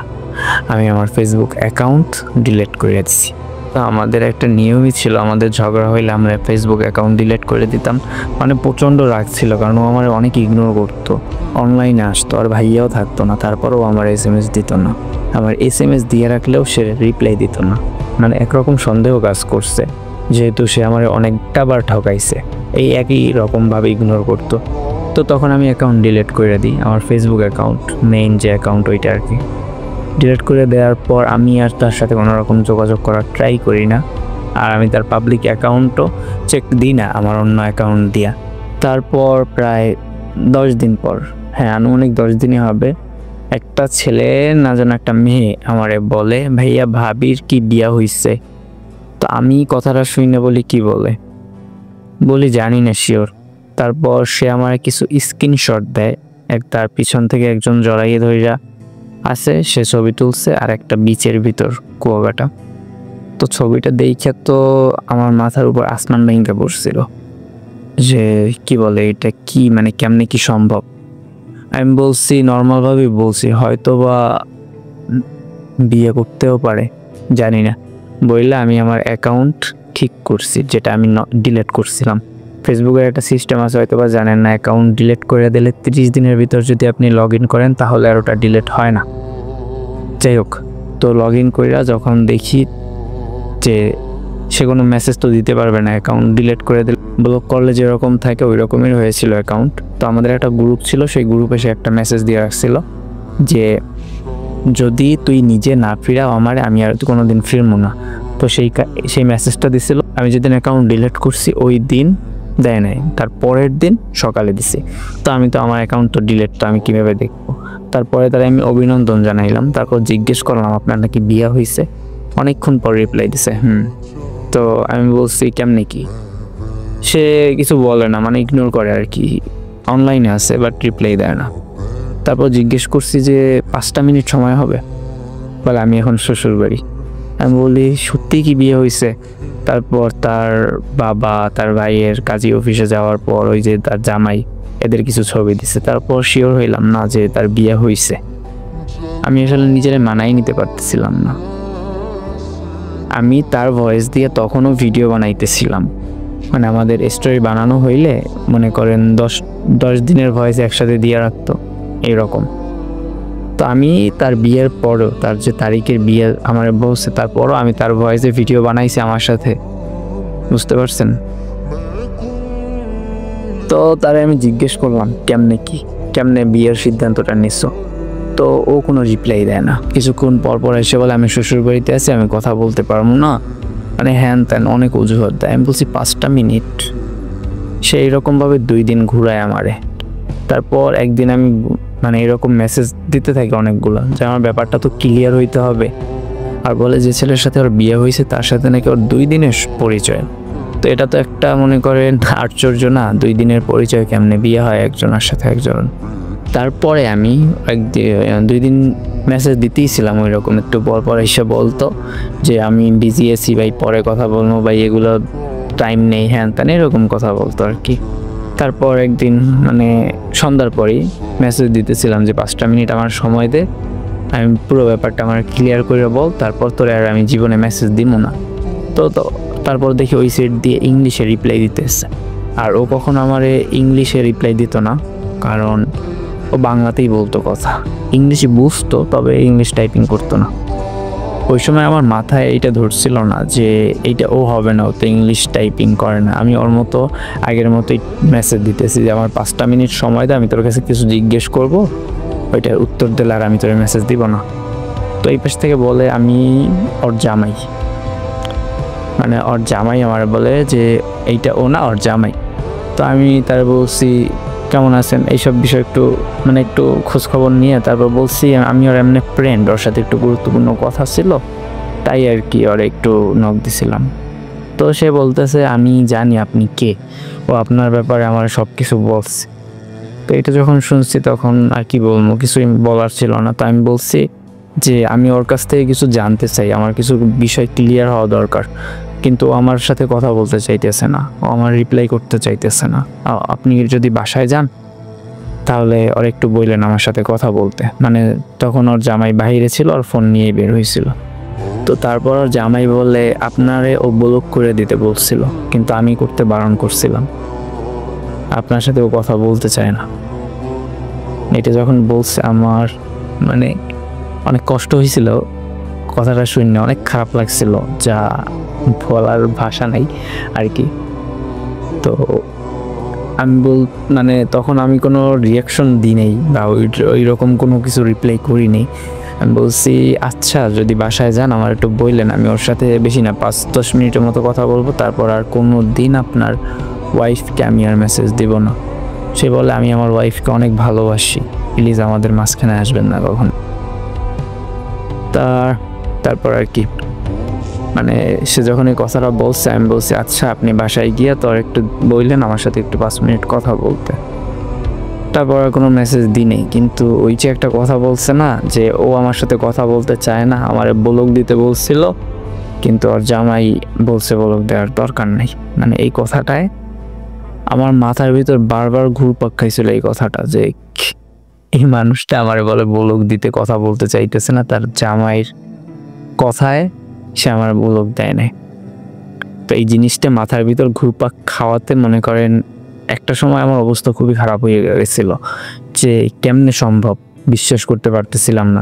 আমি আমার ফেসবুক অ্যাকাউন্ট ডিলিট করে দিছি। তো আমাদের একটা নিয়মই ছিল, আমাদের ঝগড়া হইলে আমরা ফেসবুক অ্যাকাউন্ট ডিলিট করে দিতাম। মানে প্রচণ্ড রাগ ছিল, কারণ ও আমার অনেক ইগনোর করতো, অনলাইনে আসতো, আর ভাইয়াও থাকতো না, তারপরেও আমার SMS দিত না। আমার SMS দিয়ে রাখলেও সে রিপ্লাই দিত না। মানে একরকম সন্দেহ কাজ করছে, যেহেতু সে আমার অনেকটা বার ঠকাইছে, এই একই রকমভাবে ইগনোর করতো। তো তখন আমি অ্যাকাউন্ট ডিলিট করে দিই, আমার ফেসবুক অ্যাকাউন্ট, মেইন যে অ্যাকাউন্ট ওইটা আর কি। ডিলিট করে দেওয়ার পর আমি আর তার সাথে কোনো রকম যোগাযোগ করার ট্রাই করি না, আর আমি তার পাবলিক অ্যাকাউন্টও চেক দিই না আমার অন্য অ্যাকাউন্ট দিয়া। তারপর প্রায় 10 দিন পর, হ্যাঁ আনুমানিক 10 দিনই হবে, একটা ছেলে না যেন একটা মেয়ে আমারে বলে ভাইয়া ভাবির কি বিয়া হইছে। তো আমি কথাটা শুনে বলি কি বলে, বলি জানি না শিওর। তারপর সে আমার কিছু স্ক্রিনশট দেয়, তার পিছন থেকে একজন জড়াইয়ে ধইরা আছে, সে ছবি তুলছে, আর একটা বিচের ভিতর কুয়াকাটা। তো ছবিটা দেখে তো আমার মাথার উপর আসমান ভেঙে পড়ছিল যে কি বলে এটা, কি মানে কেমনে কি সম্ভব। আমি বলছি নর্মালভাবেই বলছি হয়তো বা বিয়ে করতেও পারে, জানি না। বললে আমি আমার অ্যাকাউন্ট ঠিক করছি, যেটা আমি ডিলিট করছিলাম। ফেসবুকের একটা সিস্টেম আছে, হয়তো বা জানেন না, অ্যাকাউন্ট ডিলিট করে দিলে 30 দিনের ভিতর যদি আপনি লগ ইন করেন তাহলে আর ওটা ডিলিট হয় না। যাই হোক, তো লগ ইন করে যখন দেখি যে সে কোনো মেসেজ তো দিতে পারবে না, অ্যাকাউন্ট ডিলিট করে দিলে ব্লক করলে যেরকম থাকে ওই রকমই হয়েছিল অ্যাকাউন্ট। তো আমাদের একটা গ্রুপ ছিল, সেই গ্রুপে সে একটা মেসেজ দিয়ে রাখছিল যে যদি তুই নিজে না ফিরাও আমারে, আমি আর কোনো দিন ফিরবো না। তো সেই মেসেজটা দিছিল। আমি যেদিন অ্যাকাউন্ট ডিলিট করছি ওই দিন দেয় নাই, তার পরের দিন সকালে দিছি। তো আমি তো আমার অ্যাকাউন্ট তো ডিলিট, তো আমি কীভাবে দেখবো? তারপরে তারা আমি অভিনন্দন জানাইলাম, তারপর জিজ্ঞেস করলাম আপনার নাকি বিয়ে হয়েছে। অনেকক্ষণ পর রিপ্লাই দিছে তো আমি বলছি কেমনে কি, সে কিছু বলে না, মানে ইগনোর করে আর কি, অনলাইনে আছে বাট রিপ্লাই দেয় না। তারপর জিজ্ঞেস করছি যে 5টা মিনিট সময় হবে, বলে আমি এখন শ্বশুর বাড়ি। আমি বলি সত্যি কি বিয়ে হয়েছে? তারপর তার বাবা তার ভাইয়ের কাজী অফিসে যাওয়ার পর ওই যে তার জামাই, এদের কিছু ছবি দিছে। তারপর শিওর হইলাম না যে তার বিয়ে হয়েছে। আমি আসলে নিজেরা মানাই নিতে পারতেছিলাম না। আমি তার ভয়েস দিয়ে তখনও ভিডিও বানাইতেছিলাম, মানে আমাদের স্টোরি বানানো হইলে মনে করেন 10 দিনের ভয়েস একসাথে দিয়ে রাখতো এইরকম। তো আমি তার বিয়ের পরও, তার যে তারিখের বিয়ে আমার বলছে, তারপরও আমি তার ভয়েসে ভিডিও বানাইছি আমার সাথে, বুঝতে পারছেন? তো তারে আমি জিজ্ঞেস করলাম কেমনে বিয়ের সিদ্ধান্তটা নিচ্ছ। তো ও কোনো রিপ্লাই দেয় না। কিছুক্ষণ পর এসে বলে আমি শ্বশুর বাড়িতে আছি, আমি কথা বলতে পারবো না, মানে হ্যান ত্যান অনেক অজুহাত দেয়। আমি বলছি 5টা মিনিট। সেই রকমভাবে 2 দিন ঘুরায় আমারে। তারপর একদিন আমি মানে এরকম মেসেজ দিতে থাকি অনেকগুলো, যে আমার ব্যাপারটা তো ক্লিয়ার হইতে হবে। আর বলে যে ছেলের সাথে ওর বিয়ে হয়েছে তার সাথে নাকি ওর 2 দিনের পরিচয়। তো এটা তো একটা মনে করেন আশ্চর্য না, 2 দিনের পরিচয় কেমনে বিয়ে হয় একজনের সাথে একজন। তারপরে আমি 2 দিন মেসেজ দিতেইছিলাম ওই রকম, একটু পর এসে বলতো যে আমি বিজি আছি ভাই, পরে কথা বলবো ভাই, এগুলো টাইম নেই, হ্যান ত্যান এরকম কথা বলতো আর কি। তারপর একদিন মানে সন্ধ্যার পরেই মেসেজ দিতেছিলাম যে 5টা মিনিট আমার সময় দে, আমি পুরো ব্যাপারটা আমার ক্লিয়ার করে বল, তারপর তোরে আর আমি জীবনে মেসেজ দিব না। তো তারপর দেখি ওই সেট দিয়ে ইংলিশে রিপ্লাই দিতেছে। আর ও কখনো আমার ইংলিশে রিপ্লাই দিত না, কারণ ও বাংলাতেই বলতো কথা, ইংলিশে বুঝতো তবে ইংলিশ টাইপিং করতো না। ওই সময় আমার মাথায় এইটা ধরছিল না যে এইটা ও হবে না, ও তো ইংলিশ টাইপিং করে না। আমি ওর মতো আগের মতোই মেসেজ দিতেছি যে আমার 5টা মিনিট সময় দে, আমি তোর কাছে কিছু জিজ্ঞেস করবো, ওইটার উত্তর দিলে আর আমি তোর মেসেজ দিব না। তো এই পাশ থেকে বলে আমি ওর জামাই, মানে ওর জামাই আমার বলে যে এইটা ও না, ওর জামাই। তো আমি তার বলছি কেমন আছেন এইসব বিষয় একটু মানে একটু খোঁজখবর নিয়ে তারপর বলছি আমি ওর এমনি ফ্রেন্ড, ওর সাথে একটু গুরুত্বপূর্ণ কথা ছিল তাই আর কি ওর একটু নক দিছিলাম। তো সে বলতেছে আমি জানি আপনি কে, ও আপনার ব্যাপারে আমার সব কিছু বলছে। তো এটা যখন শুনছি তখন আর কি বলবো, কিছুই বলার ছিল না। তো আমি বলছি যে আমি ওর কাছ থেকে কিছু জানতে চাই, আমার কিছু বিষয় ক্লিয়ার হওয়া দরকার, কিন্তু ও আমার সাথে কথা বলতে চাইতেছে না, ও আমার রিপ্লাই করতে চাইতেছে না। আপনি যদি বাসায় যান তাহলে ওর একটু বললেন আমার সাথে কথা বলতে। মানে তখন ওর জামাই বাইরে ছিল, ওর ফোন নিয়েই বের হয়েছিল। তো তারপর ওর জামাই বলে আপনারে ও ব্লক করে দিতে বলছিল, কিন্তু আমি করতে বারণ করছিলাম, আপনার সাথে ও কথা বলতে চায় না। এটা যখন বলছে আমার মানে অনেক কষ্ট হয়েছিল, কথাটা শুনে অনেক খারাপ লাগছিল, যা বলার ভাষা নাই আর কি। তো আমি মানে তখন আমি কোনো রিয়াকশন দিই নেই বা ওই রকম কোনো কিছু রিপ্লাই করি নেই। আমি বলছি আচ্ছা যদি বাসায় যান আমার একটু বললেন, আমি ওর সাথে বেশি না 5-10 মিনিটের মতো কথা বলবো, তারপর আর কোনো দিন আপনার ওয়াইফকে আমি আর মেসেজ দিব না। সে বলে আমি আমার ওয়াইফকে অনেক ভালোবাসি, প্লিজ আমাদের মাঝখানে আসবেন না কখন। তারপর আর কি মানে সে যখন এই কথাটা বলছে আমি বলছি আচ্ছা আপনি বাসায় গিয়ে তো একটু বললেন আমার সাথে একটু 5 মিনিট কথা বলতে। তারপর আর কোনো মেসেজ দিই নেই। কিন্তু ওই যে একটা কথা বলছে না যে ও আমার সাথে কথা বলতে চায় না, আমার ব্লক দিতে বলছিল, কিন্তু ওর জামাই বলছে ব্লক দেওয়ার দরকার নেই। মানে এই কথাটায় আমার মাথার ভিতর বারবার ঘুরপাক খাইছিল এই কথাটা, যে এই মানুষটা আমার বলে ব্লক দিতে কথা বলতে চাইতেছে না, তার জামাইয়ের কথায় সে আমার ব্লক দেয় না। তো এই জিনিসটা মাথার ভিতর ঘুরপাক খাওয়াতে মনে করেন একটা সময় আমার অবস্থা খুবই খারাপ হয়ে গেছিল, যে কেমনে সম্ভব, বিশ্বাস করতে পারতেছিলাম না।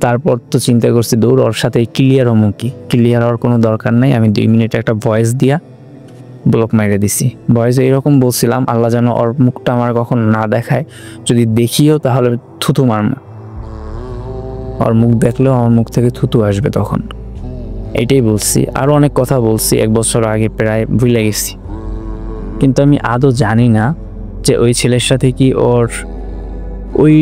তারপর তো চিন্তা করছি দৌড় ওর সাথে ক্লিয়ার হবো, কি ক্লিয়ার হওয়ার কোনো দরকার নাই, আমি 2 মিনিট একটা ভয়েস দিয়া ব্লক মাইরে দিছি। ভয়েসে এরকম বলছিলাম আল্লাহ যেন ওর মুখটা আমার কখন না দেখায়, যদি দেখিও তাহলে থুতু মারমো, ওর মুখ দেখলেও আমার মুখ থেকে থুতু আসবে তখন। এটাই বলছি। আরও অনেক কথা বলছি, 1 বছর আগে প্রায় ভুলে গেছি। কিন্তু আমি আদৌ জানি না যে ওই ছেলের সাথে কি ওর ওই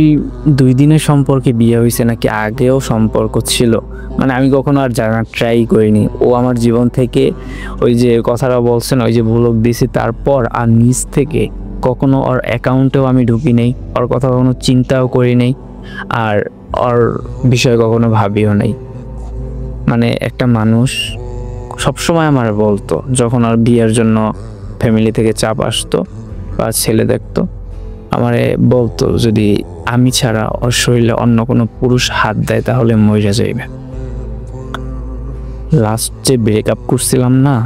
2 দিনের সম্পর্কে বিয়ে হয়েছে নাকি আগেও সম্পর্ক ছিল, মানে আমি কখনো আর জানার ট্রাই করিনি। ও আমার জীবন থেকে ওই যে কথাটা বলছেন ওই যে ব্লক দিয়েছি, তারপর আর নিজ থেকে কখনো ওর অ্যাকাউন্টেও আমি ঢুকি নেই, ওর কথা কখনো চিন্তাও করি নেই, আর ওর বিষয়ে কখনো ভাবিও নেই। মানে একটা মানুষ সবসময় আমার বলতো, যখন ওর বিয়ের জন্য ফ্যামিলি থেকে চাপ আসতো বা ছেলে দেখতো, আমারে বলতো যদি আমি ছাড়া ওর শরীরে অন্য কোনো পুরুষ হাত দেয় তাহলে মরে যাইবে। লাস্ট যে ব্রেকআপ করছিলাম না,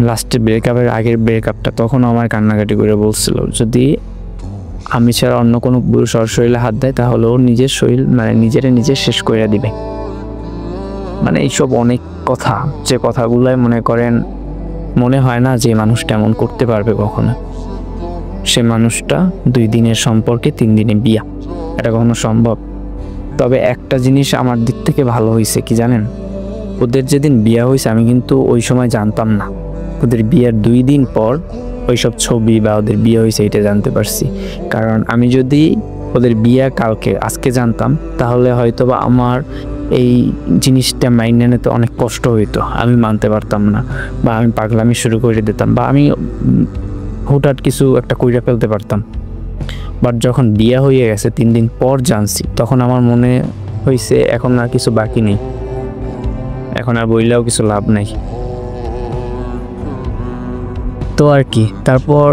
লাস্টে ব্রেকআপের আগের ব্রেকআপটা, তখন আমার কান্নাকাটি করে বলছিল যদি আমি ছাড়া অন্য কোনো পুরুষ ওর শরীরে হাত দেয় তাহলে ওর নিজের শরীর মানে নিজে শেষ করে দিবে। মানে এইসব অনেক কথা, যে কথাগুলোয় মনে করেন মনে হয় না যে মানুষটা এমন করতে পারবে কখনো। সে মানুষটা 2 দিনের সম্পর্কে 3 দিনে বিয়া, এটা কখনো সম্ভব? তবে একটা জিনিস আমার দিক থেকে ভালো হয়েছে কি জানেন, ওদের যেদিন বিয়া হয়েছে আমি কিন্তু ওই সময় জানতাম না, ওদের বিয়ের 2 দিন পর ওইসব ছবি বা ওদের বিয়ে হয়েছে এটা জানতে পারছি। কারণ আমি যদি ওদের বিয়া কালকে আজকে জানতাম তাহলে হয়তো বা আমার এই জিনিসটা মাইন্ডে নিতে অনেক কষ্ট হইতো, আমি মানতে পারতাম না, বা আমি পাগলামি শুরু করে দিতাম, বা আমি হুটহাট কিছু একটা কইরা ফেলতে পারতাম। বাট যখন বিয়ে হয়ে গেছে 3 দিন পর জানছি, তখন আমার মনে হয়েছে এখন আর কিছু বাকি নেই, এখন আর বইলেও কিছু লাভ নাই। তো আর কি তারপর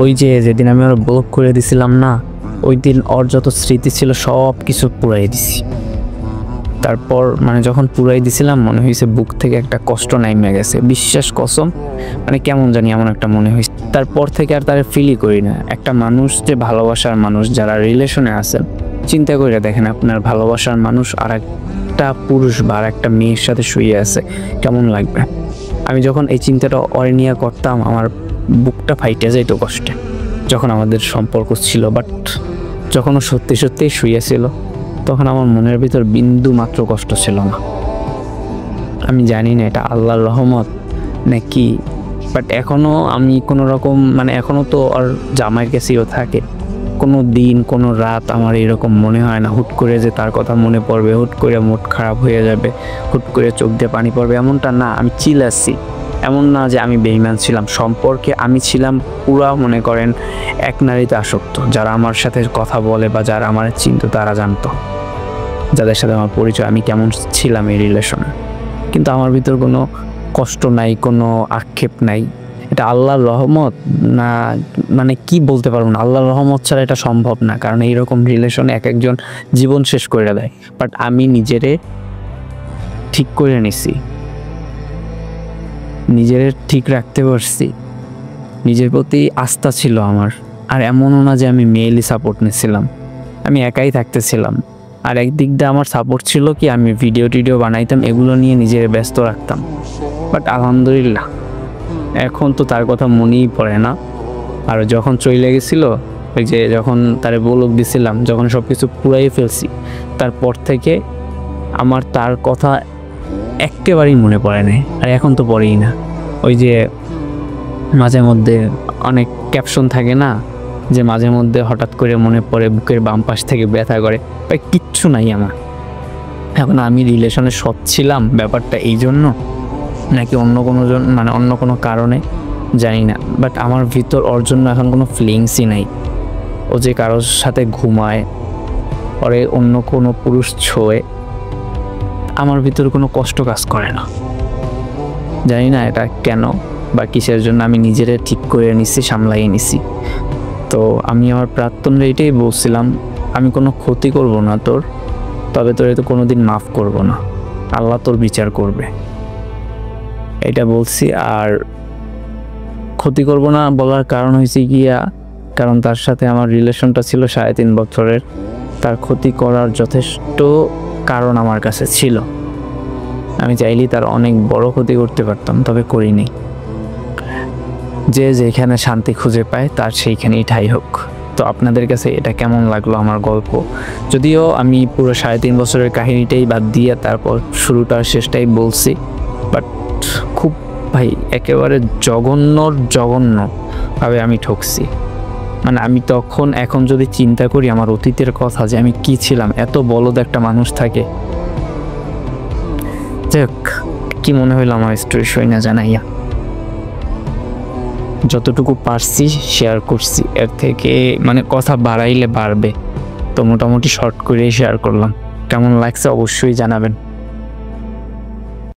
ওই যে যেদিন আমি ওর ব্লক করে দিছিলাম না, ওই দিন ওর যত স্মৃতি ছিল সব কিছু পুরাই দিছি। তারপর মানে যখন পুরাই দিছিলাম মনে হয়েছে বুক থেকে একটা কষ্ট নাইমে গেছে, বিশ্বাস কসম, মানে কেমন জানি এমন একটা মনে হয়েছে। তারপর থেকে আর তার ফিলই করি না। একটা মানুষ যে ভালোবাসার মানুষ, যারা রিলেশনে আছেন, চিন্তা করে দেখেন আপনার ভালোবাসার মানুষ আর একটা পুরুষ বা আর একটা মেয়ের সাথে শুয়ে আছে, কেমন লাগবে? আমি যখন এই চিন্তাটা ওরে নিয়ে করতাম আমার বুকটা ফাইটে যাইতো কষ্টে, যখন আমাদের সম্পর্ক ছিল। বাট যখন ও সত্যি সত্যিই শুয়েছিল তখন আমার মনের ভিতর বিন্দু মাত্র কষ্ট ছিল না। আমি জানি না এটা আল্লাহর রহমত নাকি, বাট এখনও আমি কোনো রকম মানে এখনও তো আর জামাইয়ের কাছেও থাকে, কোনো দিন কোনো রাত আমার এরকম মনে হয় না হুট করে যে তার কথা মনে পড়বে, হুট করে মুড খারাপ হয়ে যাবে, হুট করে চোখ দিয়ে পানি পড়বে, এমনটা না। আমি চিল আছি, এমন না যে আমি বেঈমান ছিলাম। সম্পর্কে আমি ছিলাম পুরা মনে করেন এক নারীতে আসক্ত। যারা আমার সাথে কথা বলে বা যারা আমার চিনতো তারা জানতো, যাদের সাথে আমার পরিচয়, আমি কেমন ছিলাম এই রিলেশনে। কিন্তু আমার ভিতর কোনো কষ্ট নাই, কোনো আক্ষেপ নাই। এটা আল্লাহর রহমত না মানে কি বলতে পারবো না, আল্লাহর রহমত ছাড়া এটা সম্ভব না। কারণ এইরকম রিলেশনে এক একজন জীবন শেষ করে দেয়। বাট আমি নিজেরে ঠিক করে নিছি, নিজের ঠিক রাখতে পারছি, নিজের প্রতি আস্থা ছিল আমার। আর এমনও না যে আমি মেয়েলি সাপোর্ট নিয়েছিলাম, আমি একাই থাকতেছিলাম। আর একদিক দিয়ে আমার সাপোর্ট ছিল কি, আমি ভিডিও টিডিও বানাইতাম, এগুলো নিয়ে নিজের ব্যস্ত রাখতাম। বাট আলহামদুলিল্লাহ এখন তো তার কথা মনেই পড়ে না। আর যখন চলে গেছিল, ওই যে যখন তারে বলক দিছিলাম, যখন সব কিছু পুরাই ফেলছি, তারপর থেকে আমার তার কথা একেবারেই মনে পড়ে না। আর এখন তো পড়েই না। ওই যে মাঝে মধ্যে অনেক ক্যাপশন থাকে না, যে মাঝে মধ্যে হঠাৎ করে মনে পড়ে, বুকের বাম পাশ থেকে ব্যথা করে, ভাই কিচ্ছু নাই আমার। এখন আমি রিলেশনে সৎ ছিলাম ব্যাপারটা এই জন্য, নাকি অন্য কোনো কারণে জানি না। বাট আমার ভিতর ওর জন্য এখন কোনো ফিলিংসই নাই। ও যে কারোর সাথে ঘুমায়, ওরে অন্য কোনো পুরুষ ছোঁয়ে, আমার ভিতর কোনো কষ্ট কাজ করে না। জানি না এটা কেন বা কিসের জন্য। আমি নিজেরে ঠিক করে নিছি, সামলাইয়ে নিছি। তো আমি আমার প্রাক্তনরা এটাই বলছিলাম, আমি কোনো ক্ষতি করব না তোর, তবে তোর তো কোনো দিন মাফ করব না, আল্লাহ তোর বিচার করবে, এটা বলছি। আর ক্ষতি করব না বলার কারণ হয়েছে গিয়া, কারণ তার সাথে আমার রিলেশনটা ছিল 3.5 বছরের। তার ক্ষতি করার যথেষ্ট কারণ আমার কাছে ছিল। আমি চাইলেই তার অনেক বড় ক্ষতি করতে পারতাম, তবে করিনি। যে যেখানে শান্তি খুঁজে পায় তার সেইখানেই ঠাঁই হোক। তো আপনাদের কাছে এটা কেমন লাগলো আমার গল্প? যদিও আমি পুরো 3.5 বছরের কাহিনীটাই বাদ দিয়ে তারপর শুরুটার শেষটাই বলছি, বাট খুব ভাই একেবারে জঘন্যভাবে আমি ঠকছি। মানে আমি এখন যদি চিন্তা করি আমার অতীতের কথা, যে আমি কি ছিলাম, এত বলদ একটা মানুষ থাকে। যাক, কি মনে হইলো আমার স্টোরি শুনে না জানাইয়া। যতটুকু পারছি শেয়ার করছি, এর থেকে মানে কথা বাড়াইলে বাড়বে, তো মোটামুটি শর্ট করেই শেয়ার করলাম। কেমন লাগছে অবশ্যই জানাবেন।